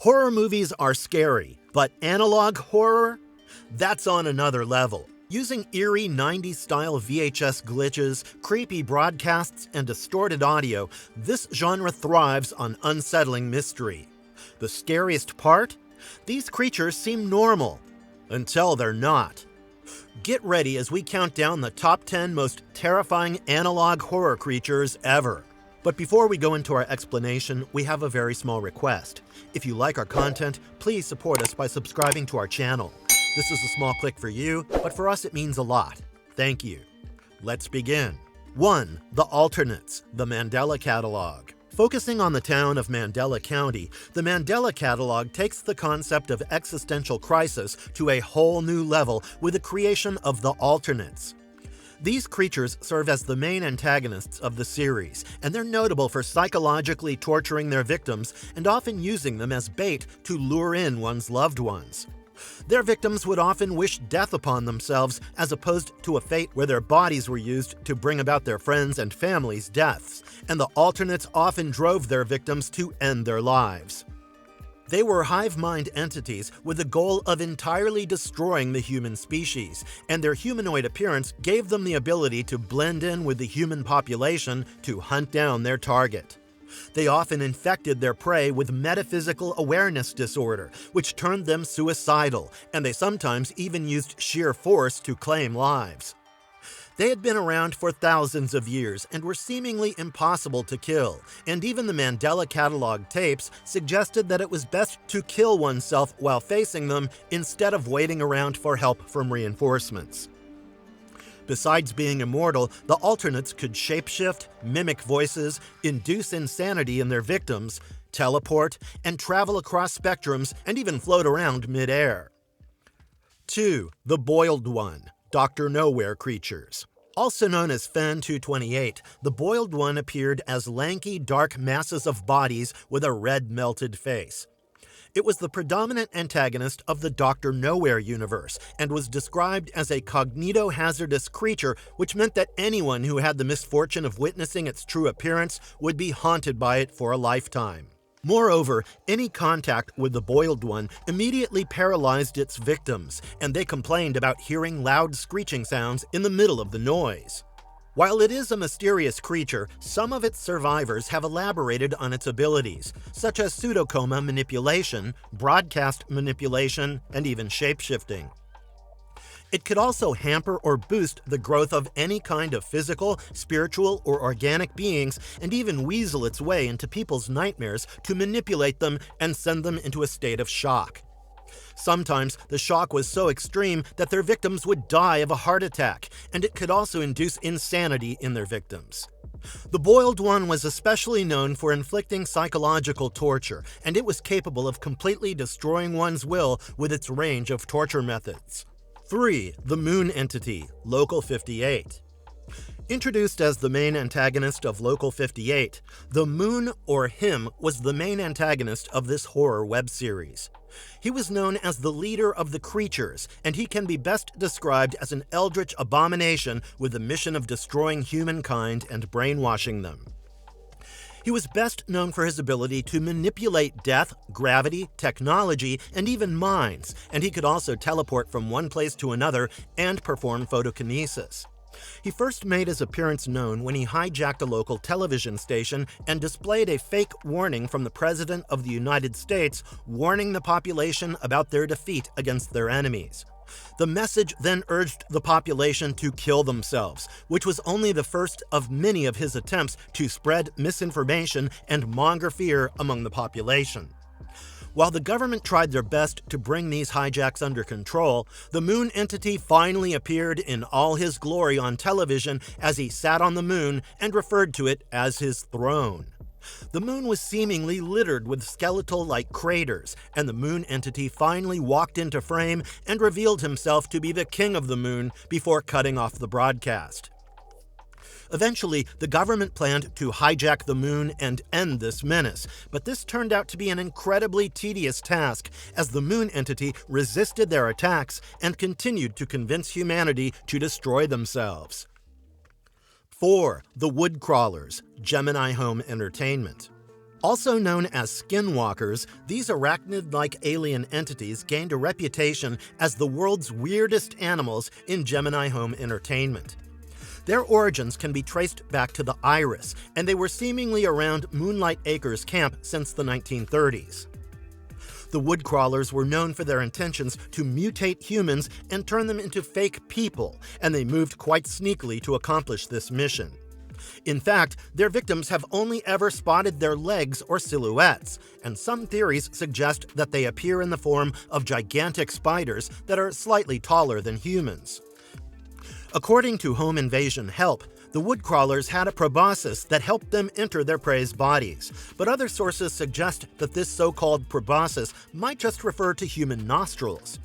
Horror movies are scary, but analog horror? That's on another level. Using eerie 90s-style VHS glitches, creepy broadcasts, and distorted audio, this genre thrives on unsettling mystery. The scariest part? These creatures seem normal, until they're not. Get ready as we count down the top 10 most terrifying analog horror creatures ever. But before we go into our explanation, we have a very small request. If you like our content, please support us by subscribing to our channel. This is a small click for you, but for us it means a lot. Thank you. Let's begin. 1. The Alternates, the Mandela Catalogue. Focusing on the town of Mandela County, the Mandela Catalogue takes the concept of existential crisis to a whole new level with the creation of the Alternates. These creatures serve as the main antagonists of the series, and they're notable for psychologically torturing their victims and often using them as bait to lure in one's loved ones. Their victims would often wish death upon themselves as opposed to a fate where their bodies were used to bring about their friends' and families' deaths, and the Alternates often drove their victims to end their lives. They were hive-mind entities with the goal of entirely destroying the human species, and their humanoid appearance gave them the ability to blend in with the human population to hunt down their target. They often infected their prey with metaphysical awareness disorder, which turned them suicidal, and they sometimes even used sheer force to claim lives. They had been around for thousands of years and were seemingly impossible to kill, and even the Mandela Catalogue tapes suggested that it was best to kill oneself while facing them instead of waiting around for help from reinforcements. Besides being immortal, the Alternates could shapeshift, mimic voices, induce insanity in their victims, teleport, and travel across spectrums and even float around mid-air. 2. The Boiled One, Dr. Nowhere creatures. Also known as Fen 228, the Boiled One appeared as lanky, dark masses of bodies with a red melted face. It was the predominant antagonist of the Dr. Nowhere universe and was described as a cognito-hazardous creature, which meant that anyone who had the misfortune of witnessing its true appearance would be haunted by it for a lifetime. Moreover, any contact with the Boiled One immediately paralyzed its victims, and they complained about hearing loud screeching sounds in the middle of the noise. While it is a mysterious creature, some of its survivors have elaborated on its abilities, such as pseudocoma manipulation, broadcast manipulation, and even shapeshifting. It could also hamper or boost the growth of any kind of physical, spiritual, or organic beings, and even weasel its way into people's nightmares to manipulate them and send them into a state of shock. Sometimes the shock was so extreme that their victims would die of a heart attack, and it could also induce insanity in their victims. The Boiled One was especially known for inflicting psychological torture, and it was capable of completely destroying one's will with its range of torture methods. 3. The Moon Entity, Local 58. Introduced as the main antagonist of Local 58, the Moon, or him, was the main antagonist of this horror web series. He was known as the leader of the creatures, and he can be best described as an eldritch abomination with the mission of destroying humankind and brainwashing them. He was best known for his ability to manipulate death, gravity, technology, and even minds, and he could also teleport from one place to another and perform photokinesis. He first made his appearance known when he hijacked a local television station and displayed a fake warning from the President of the United States warning the population about their defeat against their enemies. The message then urged the population to kill themselves, which was only the first of many of his attempts to spread misinformation and monger fear among the population. While the government tried their best to bring these hijacks under control, the Moon Entity finally appeared in all his glory on television as he sat on the moon and referred to it as his throne. The moon was seemingly littered with skeletal-like craters, and the Moon Entity finally walked into frame and revealed himself to be the king of the moon before cutting off the broadcast. Eventually, the government planned to hijack the moon and end this menace, but this turned out to be an incredibly tedious task as the Moon Entity resisted their attacks and continued to convince humanity to destroy themselves. 4. The Woodcrawlers, Gemini Home Entertainment. Also known as skinwalkers, these arachnid-like alien entities gained a reputation as the world's weirdest animals in Gemini Home Entertainment. Their origins can be traced back to the iris, and they were seemingly around Moonlight Acres camp since the 1930s. The Woodcrawlers were known for their intentions to mutate humans and turn them into fake people, and they moved quite sneakily to accomplish this mission. In fact, their victims have only ever spotted their legs or silhouettes, and some theories suggest that they appear in the form of gigantic spiders that are slightly taller than humans. According to Home Invasion Help, the Woodcrawlers had a proboscis that helped them enter their prey's bodies, but other sources suggest that this so-called proboscis might just refer to human nostrils.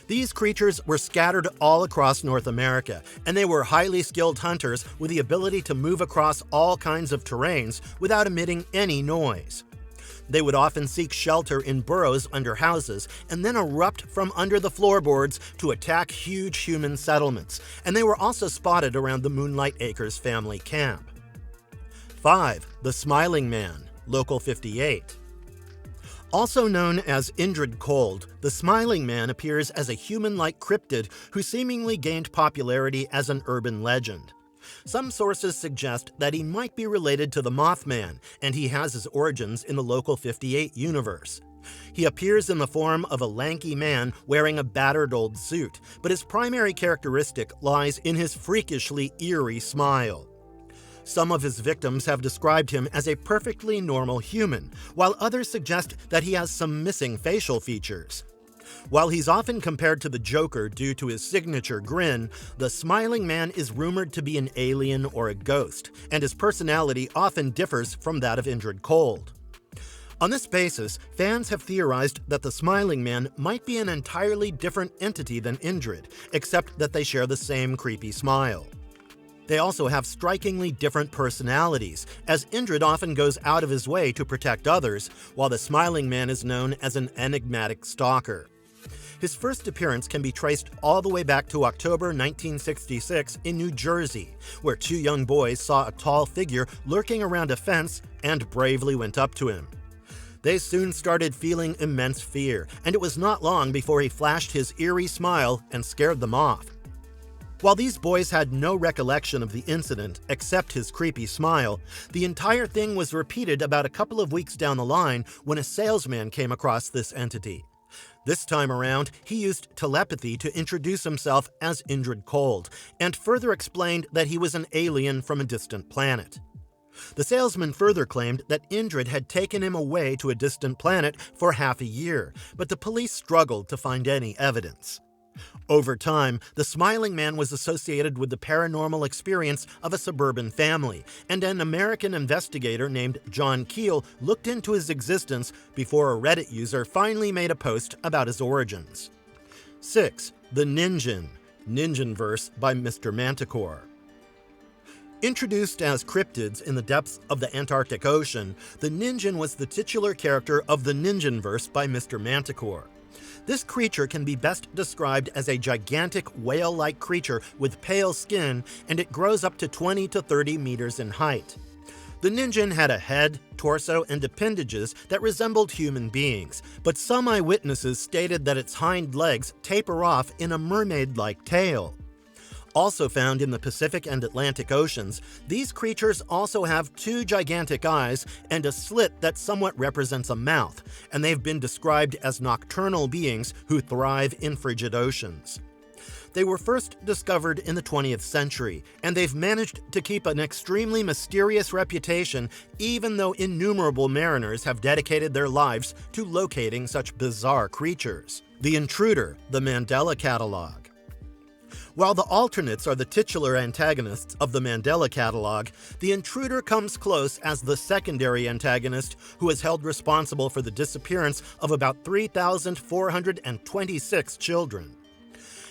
These creatures were scattered all across North America, and they were highly skilled hunters with the ability to move across all kinds of terrains without emitting any noise. They would often seek shelter in burrows under houses and then erupt from under the floorboards to attack huge human settlements, and they were also spotted around the Moonlight Acres family camp. 5. The Smiling Man, Local 58. Also known as Indrid Cold, the Smiling Man appears as a human-like cryptid who seemingly gained popularity as an urban legend. Some sources suggest that he might be related to the Mothman, and he has his origins in the Local 58 universe. He appears in the form of a lanky man wearing a battered old suit, but his primary characteristic lies in his freakishly eerie smile. Some of his victims have described him as a perfectly normal human, while others suggest that he has some missing facial features. While he's often compared to the Joker due to his signature grin, the Smiling Man is rumored to be an alien or a ghost, and his personality often differs from that of Indrid Cold. On this basis, fans have theorized that the Smiling Man might be an entirely different entity than Indrid, except that they share the same creepy smile. They also have strikingly different personalities, as Indrid often goes out of his way to protect others, while the Smiling Man is known as an enigmatic stalker. His first appearance can be traced all the way back to October 1966 in New Jersey, where two young boys saw a tall figure lurking around a fence and bravely went up to him. They soon started feeling immense fear, and it was not long before he flashed his eerie smile and scared them off. While these boys had no recollection of the incident except his creepy smile, the entire thing was repeated about a couple of weeks down the line when a salesman came across this entity. This time around, he used telepathy to introduce himself as Indrid Cold, and further explained that he was an alien from a distant planet. The salesman further claimed that Indrid had taken him away to a distant planet for half a year, but the police struggled to find any evidence. Over time, the Smiling Man was associated with the paranormal experience of a suburban family, and an American investigator named John Keel looked into his existence before a Reddit user finally made a post about his origins. 6. The Ninj, Ninjinverse by Mr. Manticore. Introduced as cryptids in the depths of the Antarctic Ocean, the Ninj was the titular character of the Ninjinverse by Mr. Manticore. This creature can be best described as a gigantic whale-like creature with pale skin, and it grows up to 20 to 30 meters in height. The Ninj had a head, torso, and appendages that resembled human beings, but some eyewitnesses stated that its hind legs taper off in a mermaid-like tail. Also found in the Pacific and Atlantic Oceans, these creatures also have two gigantic eyes and a slit that somewhat represents a mouth, and they've been described as nocturnal beings who thrive in frigid oceans. They were first discovered in the 20th century, and they've managed to keep an extremely mysterious reputation even though innumerable mariners have dedicated their lives to locating such bizarre creatures. The Intruder, the Mandela Catalogue. While the alternates are the titular antagonists of the Mandela Catalogue, the Intruder comes close as the secondary antagonist who is held responsible for the disappearance of about 3,426 children.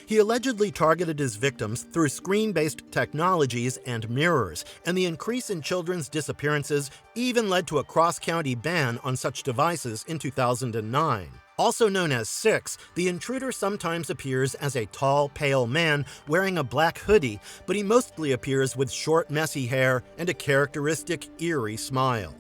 He allegedly targeted his victims through screen-based technologies and mirrors, and the increase in children's disappearances even led to a cross-county ban on such devices in 2009. Also known as Six, the Intruder sometimes appears as a tall, pale man wearing a black hoodie, but he mostly appears with short, messy hair and a characteristic, eerie smile.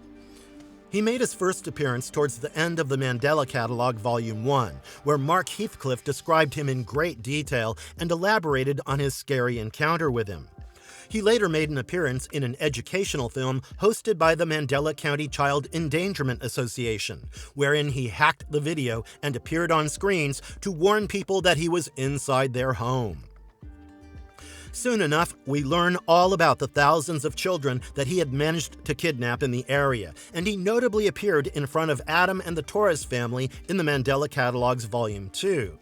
He made his first appearance towards the end of the Mandela Catalogue Volume 1, where Mark Heathcliff described him in great detail and elaborated on his scary encounter with him. He later made an appearance in an educational film hosted by the Mandela County Child Endangerment Association, wherein he hacked the video and appeared on screens to warn people that he was inside their home. Soon enough, we learn all about the thousands of children that he had managed to kidnap in the area, and he notably appeared in front of Adam and the Torres family in the Mandela Catalogue's Volume 2.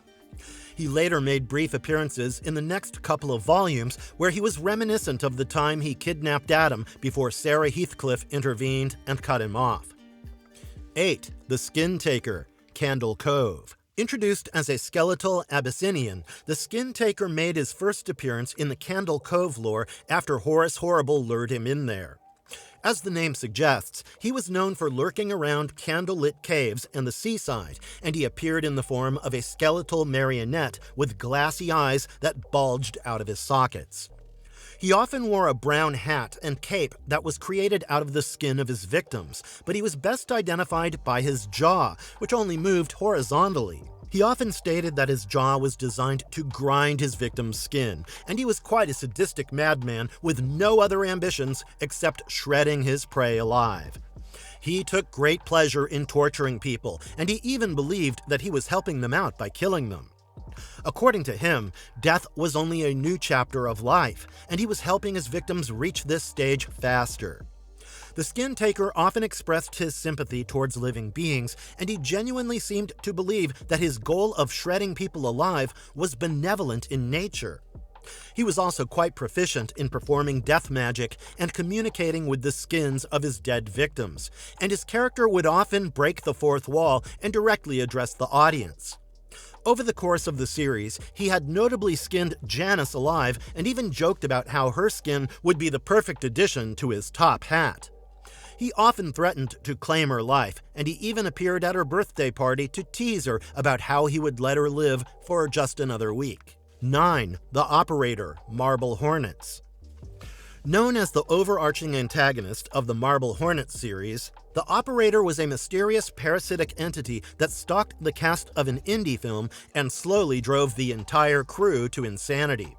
He later made brief appearances in the next couple of volumes where he was reminiscent of the time he kidnapped Adam before Sarah Heathcliff intervened and cut him off. 8. The Skin Taker, Candle Cove. Introduced as a skeletal Abyssinian, the Skin Taker made his first appearance in the Candle Cove lore after Horace Horrible lured him in there. As the name suggests, he was known for lurking around candlelit caves and the seaside, and he appeared in the form of a skeletal marionette with glassy eyes that bulged out of his sockets. He often wore a brown hat and cape that was created out of the skin of his victims, but he was best identified by his jaw, which only moved horizontally. He often stated that his jaw was designed to grind his victim's skin, and he was quite a sadistic madman with no other ambitions except shredding his prey alive. He took great pleasure in torturing people, and he even believed that he was helping them out by killing them. According to him, death was only a new chapter of life, and he was helping his victims reach this stage faster. The Skin Taker often expressed his sympathy towards living beings, and he genuinely seemed to believe that his goal of shredding people alive was benevolent in nature. He was also quite proficient in performing death magic and communicating with the skins of his dead victims, and his character would often break the fourth wall and directly address the audience. Over the course of the series, he had notably skinned Janice alive and even joked about how her skin would be the perfect addition to his top hat. He often threatened to claim her life, and he even appeared at her birthday party to tease her about how he would let her live for just another week. 9. The Operator, Marble Hornets. Known as the overarching antagonist of the Marble Hornets series, the Operator was a mysterious parasitic entity that stalked the cast of an indie film and slowly drove the entire crew to insanity.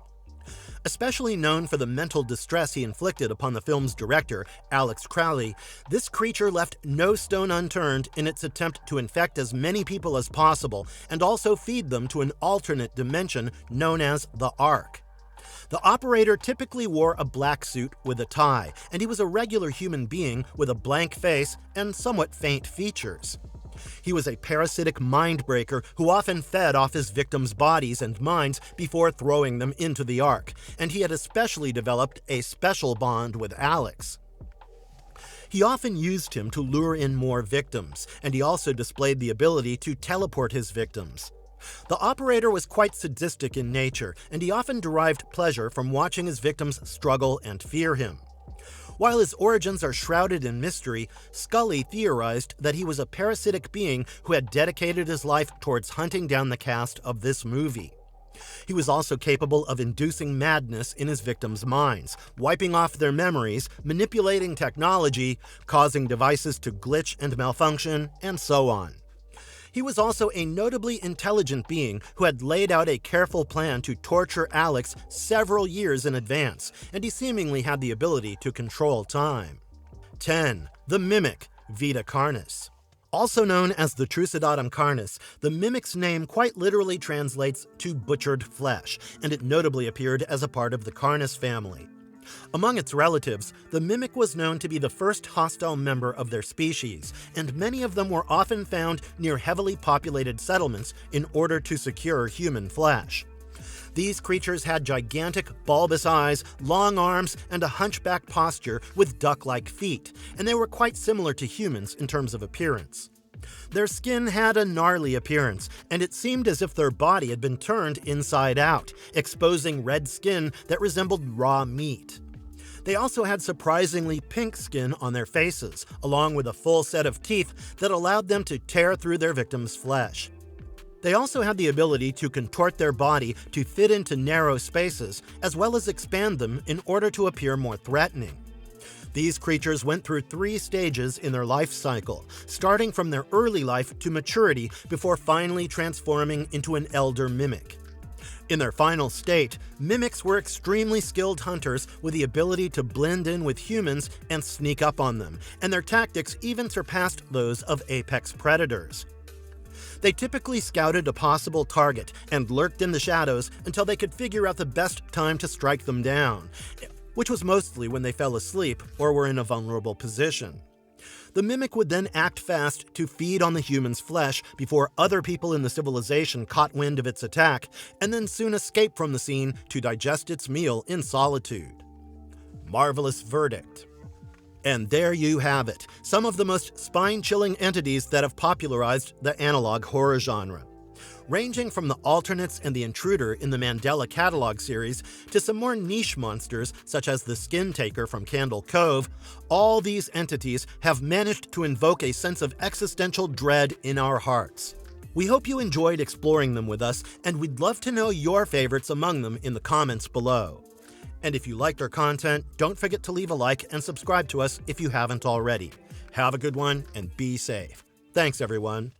Especially known for the mental distress he inflicted upon the film's director, Alex Crowley, this creature left no stone unturned in its attempt to infect as many people as possible and also feed them to an alternate dimension known as the Ark. The Operator typically wore a black suit with a tie, and he was a regular human being with a blank face and somewhat faint features. He was a parasitic mind-breaker who often fed off his victims' bodies and minds before throwing them into the Ark, and he had especially developed a special bond with Alex. He often used him to lure in more victims, and he also displayed the ability to teleport his victims. The Operator was quite sadistic in nature, and he often derived pleasure from watching his victims struggle and fear him. While his origins are shrouded in mystery, Scully theorized that he was a parasitic being who had dedicated his life towards hunting down the cast of this movie. He was also capable of inducing madness in his victims' minds, wiping off their memories, manipulating technology, causing devices to glitch and malfunction, and so on. He was also a notably intelligent being who had laid out a careful plan to torture Alex several years in advance, and he seemingly had the ability to control time. 10. The Mimic, Vita Carnis. Also known as the Trucidatum Carnis, the Mimic's name quite literally translates to butchered flesh, and it notably appeared as a part of the Carnis family. Among its relatives, the Mimic was known to be the first hostile member of their species, and many of them were often found near heavily populated settlements in order to secure human flesh. These creatures had gigantic, bulbous eyes, long arms, and a hunchback posture with duck-like feet, and they were quite similar to humans in terms of appearance. Their skin had a gnarly appearance, and it seemed as if their body had been turned inside out, exposing red skin that resembled raw meat. They also had surprisingly pink skin on their faces, along with a full set of teeth that allowed them to tear through their victims' flesh. They also had the ability to contort their body to fit into narrow spaces, as well as expand them in order to appear more threatening. These creatures went through 3 stages in their life cycle, starting from their early life to maturity before finally transforming into an elder mimic. In their final state, mimics were extremely skilled hunters with the ability to blend in with humans and sneak up on them, and their tactics even surpassed those of apex predators. They typically scouted a possible target and lurked in the shadows until they could figure out the best time to strike them down, which was mostly when they fell asleep or were in a vulnerable position. The mimic would then act fast to feed on the human's flesh before other people in the civilization caught wind of its attack, and then soon escape from the scene to digest its meal in solitude. Marvelous verdict. And there you have it, some of the most spine-chilling entities that have popularized the analog horror genre. Ranging from the alternates and the intruder in the Mandela Catalogue series to some more niche monsters such as the Skin Taker from Candle Cove, all these entities have managed to invoke a sense of existential dread in our hearts. We hope you enjoyed exploring them with us, and we'd love to know your favorites among them in the comments below. And if you liked our content, don't forget to leave a like and subscribe to us if you haven't already. Have a good one and be safe. Thanks, everyone.